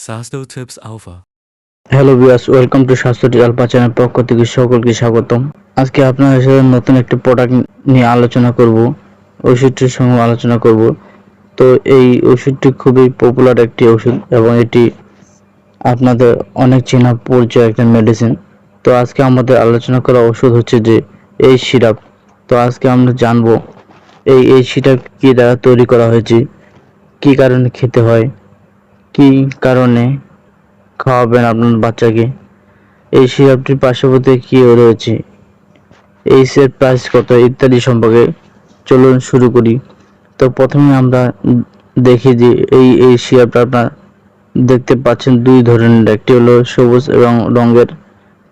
Sasto Tips Alpha. Hello viewers, welcome to স্বাস্থ্য tips alpha channel পক্ষ থেকে সকলকে স্বাগতম। আজকে আপনাদের সাথে নতুন একটি প্রোডাক্ট নিয়ে আলোচনা করব, ওষুধটির সঙ্গে আলোচনা করব। তো এই ওষুধটি খুবই পপুলার একটি ওষুধ এবং এটি আপনাদের অনেক চেনা পরিচয় একটা মেডিসিন। তো আজকে আমাদের আলোচনা করা ওষুধ হচ্ছে যে এই সিরাপ। তো আজকে আমরা জানবো এই সিরাপ কি দ্বারা তৈরি করা হয়েছে, কি কারণে খেতে হয়, কি কারণে খাওয়াবেন আপনার বাচ্চাকে, এই সিরাপটির পার্শ্ববর্তী কি রয়েছে, এই সেট প্রাইস কত ইত্যাদি সম্পর্কে চলুন শুরু করি। তো প্রথমে আমরা দেখি যে এই সিরাপটা আপনার দেখতে পাচ্ছেন দুই ধরনের, একটি হলো সবুজ এবং রঙের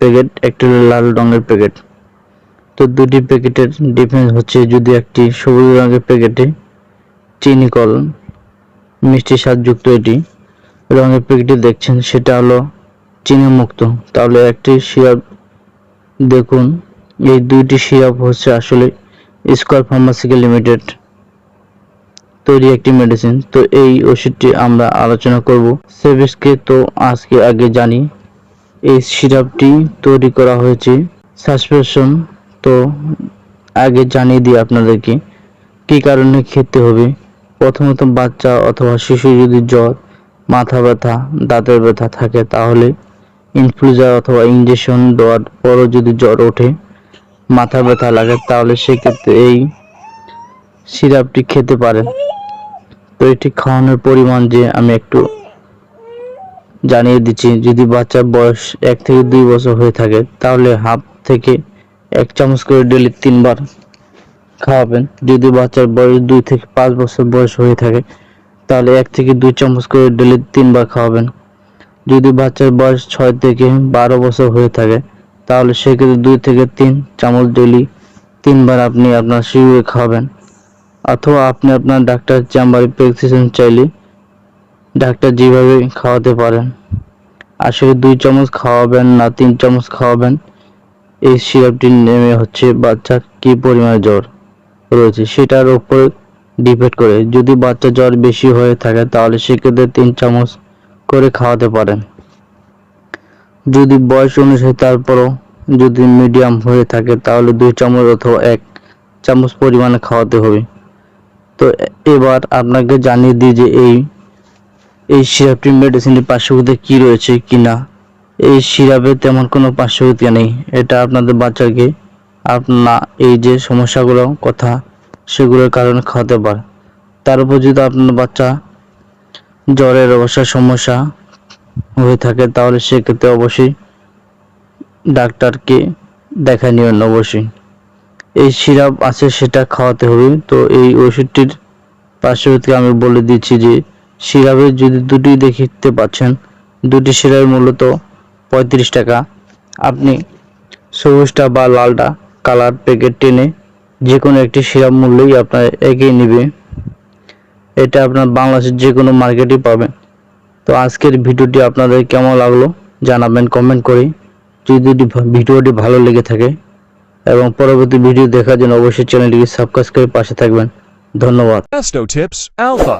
প্যাকেট, একটি হলো লাল রঙের প্যাকেট। তো দুটি প্যাকেটের ডিফারেন্স হচ্ছে, যদি একটি সবুজ রঙের প্যাকেটে চিনি কল মিষ্টি স্বাদযুক্ত এটি রঙের প্যাকেটে দেখছেন সেটা হলো চিনি মুক্ত, তাহলে একটি সিরাপ দেখুন। এই দুইটি সিরাপ হচ্ছে আসলে স্কয়ার ফার্মাসিউটিক্যাল লিমিটেড তৈরি একটি মেডিসিন। তো এই ওষুধটি আমরা আলোচনা করব সেভিসকে। তো আগে জানি এই সিরাপটি তৈরি করা হয়েছে সাসপেনশন। তো আগে জানিয়ে দিই আপনাদেরকে কি কারণে খেতে হবে। প্রথমত বাচ্চা অথবা শিশু যদি জ্বর, মাথা ব্যথা, দাঁতের ব্যথা থাকে, তাহলে ইনফ্লুয়েঞ্জা অথবা ইনজেকশন দেওয়ার পরও যদি জ্বর ওঠে, মাথা ব্যথা লাগে, তাহলে সেক্ষেত্রে এই সিরাপটি খেতে পারেন। তো এটি খাওয়ানোর পরিমাণ যে আমি একটু জানিয়ে দিচ্ছি। যদি বাচ্চার বয়স 1 থেকে 2 বছর হয়ে থাকে, তাহলে হাফ থেকে 1 চামচ করে ডেইলি 3 বার খাওয়াবেন। যদি বাচ্চার বয়স 2 থেকে 5 বছর বয়স হয়ে থাকে, তাহলে 1 থেকে 2 চামচ করে ডেইলি 3 বার খাওয়াবেন। যদি বাচ্চার বয়স 6 থেকে 12 বছর হয়ে থাকে, তাহলে সেক্ষেত্রে 2 থেকে 3 চামচ ডেইলি 3 বার আপনি আপনার শিশুকে খাওয়াবেন। অথবা আপনি আপনার ডাক্তার চেম্বারে প্রেসক্রিপশন চাইলে ডাক্তার যেভাবে খাওয়াতে পারেন। আসলে 2 চামচ খাওয়াবেন না 3 চামচ খাওয়াবেন, এই সিরাপটির নেমে হচ্ছে বাচ্চার কি পরিমাণে জ্বর রয়েছে সেটার উপর ডিপেন্ড করে। যদি বাচ্চা জ্বর বেশি হয়ে থাকে, তাহলে সেক্ষেত্রে 3 চামচ করে খাওয়াতে পারেন। যদি বয়স অনুসারে তারপরও যদি মিডিয়াম হয়ে থাকে, তাহলে 2 চামচ অথবা 1 চামচ পরিমাণে খাওয়াতে হবে। তো এবার আপনাকে জানিয়ে দিই যে এই সিরাপটির মেডিসিনের পার্শ্বপ্রতিক্রিয়া কি রয়েছে কিনা। এই সিরাপে তেমন কোনো পার্শ্বপ্রতিক্রিয়া নেই। এটা আপনাদের বাচ্চাকে আপনার এই যে সমস্যাগুলো কথা সেগুলোর কারণে খাওয়াতে পারে। তার উপর যদি আপনার বাচ্চা জ্বরের সমস্যা হয়ে থাকে, তাহলে সেক্ষেত্রে অবশ্যই ডাক্তারকে দেখা নিবেন অবশ্যই। এই সিরাপ আছে সেটা খাওয়াতে হবে। তো এই ওষুধটির পার্শ্বপ্রতিক্রিয়া আমি বলে দিচ্ছি যে সিরাপের যদি দুটি দেখতে পাচ্ছেন, দুটি সিরাপের মূল্য 35 টাকা। আপনি সবুজটা বা লালটা কালার প্যাকেট টেনে যে কোনো একটি সিরাপ মূল্যই আপনার একই নেবে। এটা আপনার বাংলাদেশের যে কোনো মার্কেটে পাবেন। তো আজকের ভিডিওটি আপনাদের কেমন লাগলো জানাবেন কমেন্ট করে। যদি ভিডিওটি ভালো লেগে থাকে এবং পরবর্তী ভিডিও দেখার জন্য অবশ্যই চ্যানেলটিকে সাবস্ক্রাইব করে পাশে থাকবেন। ধন্যবাদ। Sasto Tips Alpha.